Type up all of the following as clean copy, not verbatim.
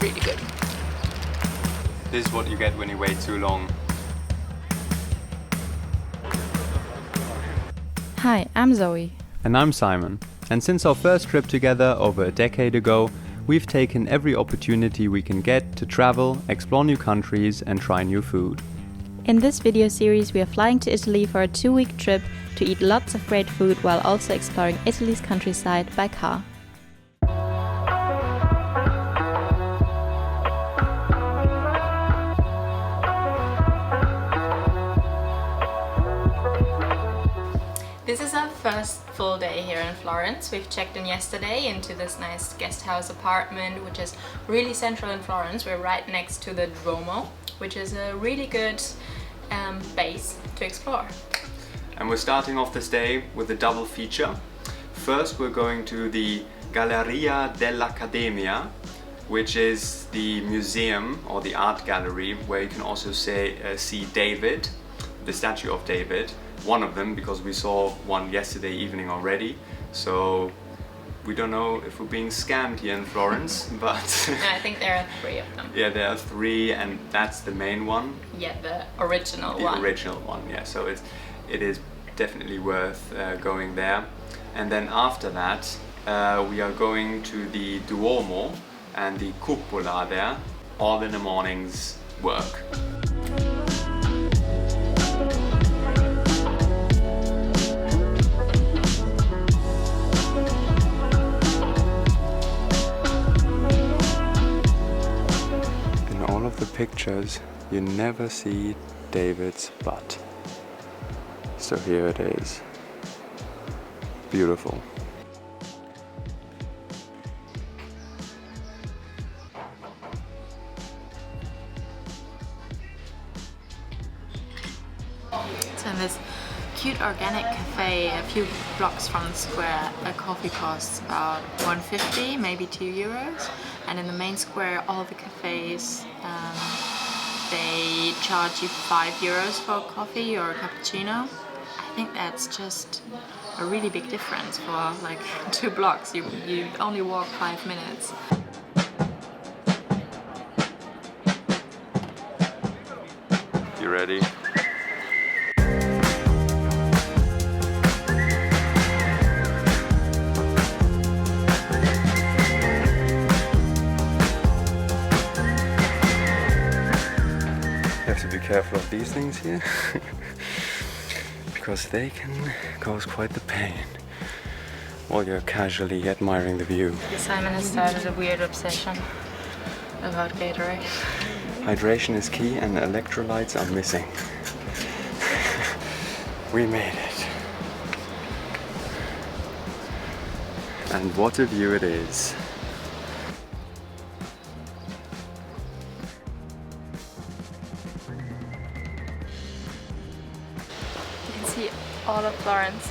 really good. This is what you get when you wait too long. Hi, I'm Zoe. And I'm Simon. And since our first trip together over a decade ago, we've taken every opportunity we can get to travel, explore new countries and try new food. In this video series, we are flying to Italy for a 2-week trip to eat lots of great food while also exploring Italy's countryside by car. This is our first full day here in Florence. We've checked in yesterday into this nice guest house apartment, which is really central in Florence. We're right next to the Duomo, which is a really good base to explore. And we're starting off this day with a double feature. First, we're going to the Galleria dell'Accademia, which is the museum or the art gallery where you can also see David, the statue of David. One of them, because we saw one yesterday evening already. So we don't know if we're being scammed here in Florence, but I think there are 3 of them. Yeah, there are 3, and that's the main one. Yeah, the original one. The original one, yeah. So it is definitely worth going there. And then after that, we are going to the Duomo and the Cupola there, all in the morning's work. The pictures, you never see David's butt. So here it is. Beautiful. So in this cute organic cafe a few blocks from the square, a coffee costs about 1.50, maybe €2. And in the main square, all the cafes, they charge you €5 for a coffee or a cappuccino. I think that's just a really big difference for like 2 blocks. You only walk 5 minutes. You ready? Be careful of these things here because they can cause quite the pain while you're casually admiring the view. Simon has started a weird obsession about Gatorade. Hydration is key and electrolytes are missing. We made it. And what a view it is. All of Florence.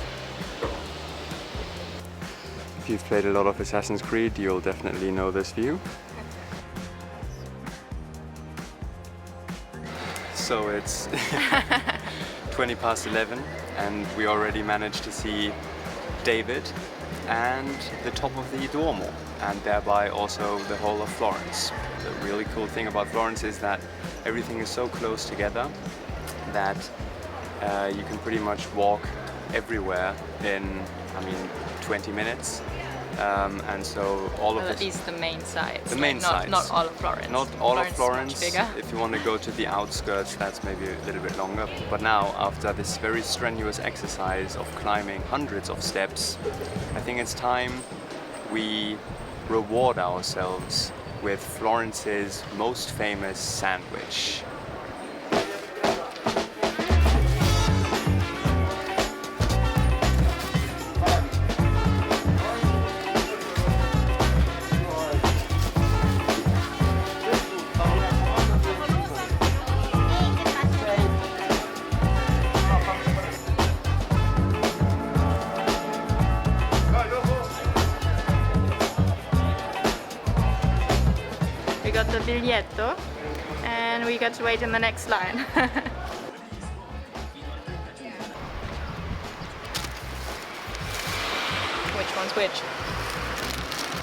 If you've played a lot of Assassin's Creed, you'll definitely know this view. So it's 20 past 11 and we already managed to see David and the top of the Duomo and thereby also the whole of Florence. The really cool thing about Florence is that everything is so close together that you can pretty much walk everywhere in, 20 minutes. And so all of at least the main sites. The main sites. Not all of Florence. Not all of Florence. Florence. If you want to go to the outskirts, that's maybe a little bit longer. But now, after this very strenuous exercise of climbing hundreds of steps, I think it's time we reward ourselves with Florence's most famous sandwich. got the biglietto and we got to wait in the next line. Which one's which?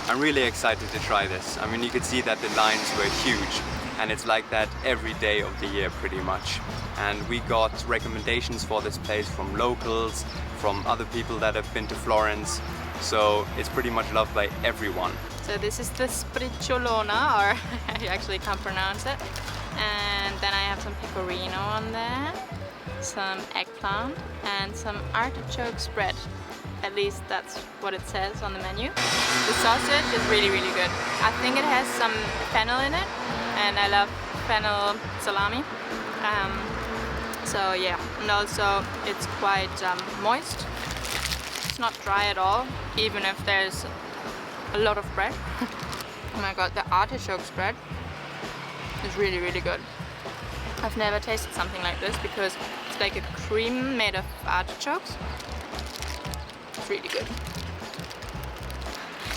I'm really excited to try this. I mean, you could see that the lines were huge, and it's like that every day of the year pretty much. And we got recommendations for this place from locals, from other people that have been to Florence, so it's pretty much loved by everyone. So this is the spricciolona, or I actually can't pronounce it. And then I have some pecorino on there, some eggplant, and some artichoke spread. At least that's what it says on the menu. The sausage is really, really good. I think it has some fennel in it, and I love fennel salami. So yeah, and also it's quite moist. It's not dry at all, even if there's a lot of bread. Oh my god, the artichoke spread is really, really good. I've never tasted something like this because it's like a cream made of artichokes. It's really good.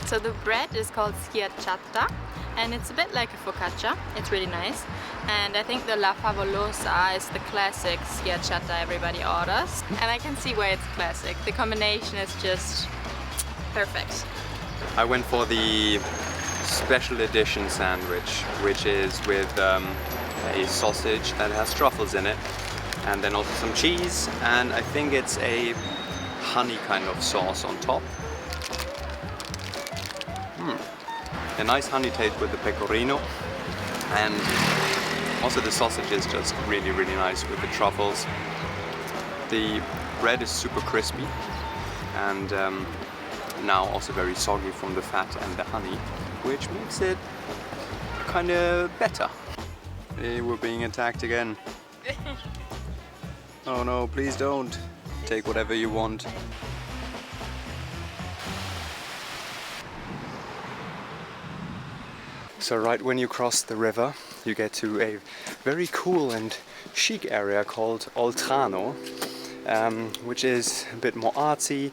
So the bread is called schiacciata, and it's a bit like a focaccia. It's really nice. And I think the la favolosa is the classic schiacciata everybody orders. And I can see why it's classic. The combination is just perfect. I went for the special edition sandwich, which is with a sausage that has truffles in it, and then also some cheese, and I think it's a honey kind of sauce on top. A nice honey taste with the pecorino, and also the sausage is just really, really nice with the truffles. The bread is super crispy, and now also very soggy from the fat and the honey, which makes it kind of better. Hey, we're being attacked again. Oh no, please don't. Take whatever you want. So right when you cross the river, you get to a very cool and chic area called Oltrarno, which is a bit more artsy.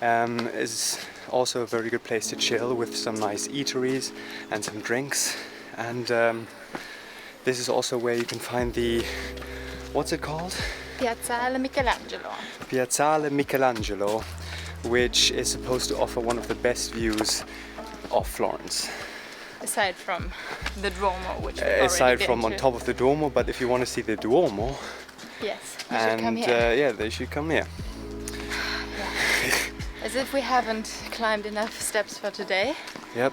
Is also a very good place to chill with some nice eateries and some drinks. And this is also where you can find the, what's it called? Piazzale Michelangelo. Piazzale Michelangelo, which is supposed to offer one of the best views of Florence. Aside from the Duomo, which we've aside already from been on to. top of the Duomo, but if you want to see the Duomo, yes, you should come here. Yeah, they should come here. As if we haven't climbed enough steps for today. Yep.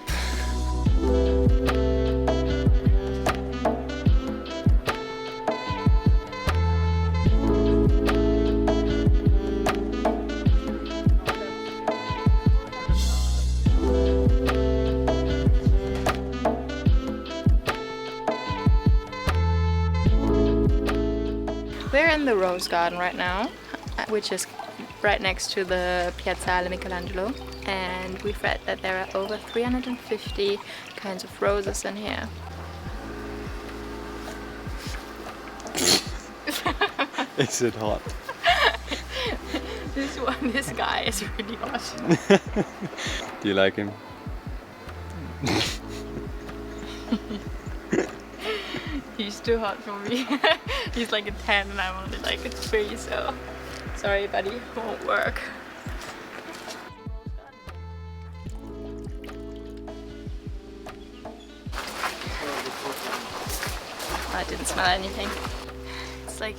We're in the Rose Garden right now, which is right next to the Piazzale Michelangelo, and we've read that there are over 350 kinds of roses in here. Is it hot? This guy is really hot. Do you like him? He's too hot for me. He's like a 10 and I'm only like a 3, so sorry buddy, won't work. I didn't smell anything. It's like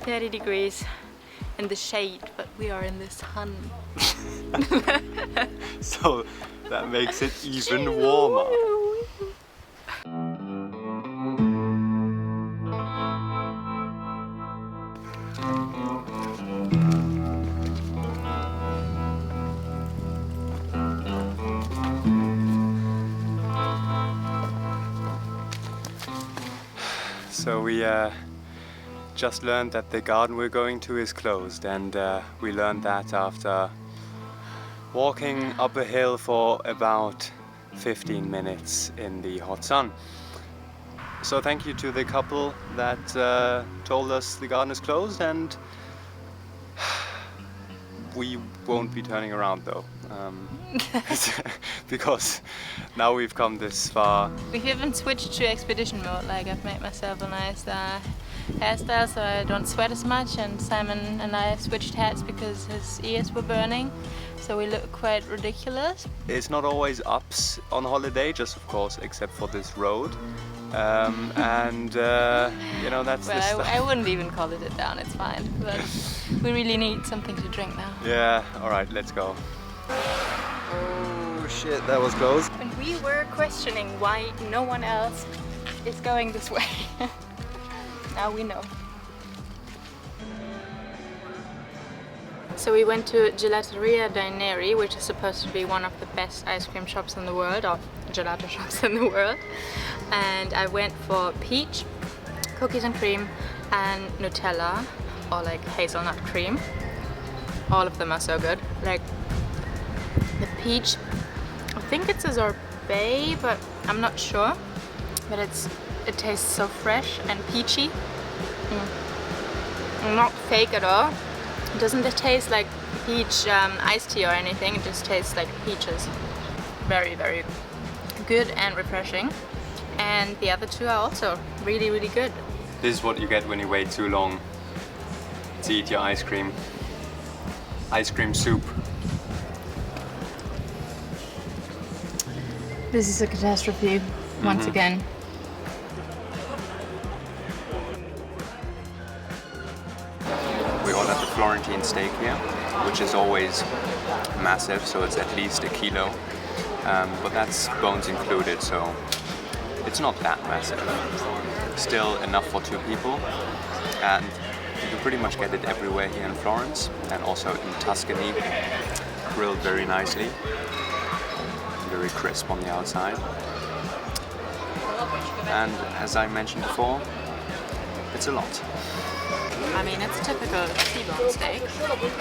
30 degrees in the shade, but we are in the sun. So that makes it even warmer. So we just learned that the garden we're going to is closed, and we learned that after walking up a hill for about 15 minutes in the hot sun. So thank you to the couple that told us the garden is closed, and we won't be turning around though, because now we've come this far. We've even switched to expedition mode, like I've made myself a nice hairstyle so I don't sweat as much, and Simon and I have switched hats because his ears were burning. so we look quite ridiculous. It's not always ups on holiday, just of course, except for this road. You know, that's the Well, stuff. I wouldn't even call it a down, it's fine. But we really need something to drink now. Yeah, alright, let's go. Oh shit, that was close. And we were questioning why no one else is going this way. Now we know. So we went to Gelateria Neri, which is supposed to be one of the best ice cream shops in the world, or gelato shops in the world. And I went for peach, cookies and cream, and Nutella, or like hazelnut cream. All of them are so good. Like the peach, I think it's a sorbet, but I'm not sure. But it tastes so fresh and peachy. Not fake at all. It doesn't taste like peach iced tea or anything, it just tastes like peaches. Very, very good and refreshing. And the other two are also really, really good. This is what you get when you wait too long to eat your ice cream. Ice cream soup. This is a catastrophe, once again. We ordered the Florentine steak here, which is always massive, so it's at least a kilo. But that's bones included, so it's not that massive. Still enough for 2 people, and you can pretty much get it everywhere here in Florence, and also in Tuscany, grilled very nicely, very crisp on the outside. And as I mentioned before, it's a lot. I mean, it's a typical T-bone steak,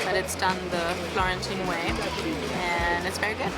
but it's done the Florentine way, and it's very good.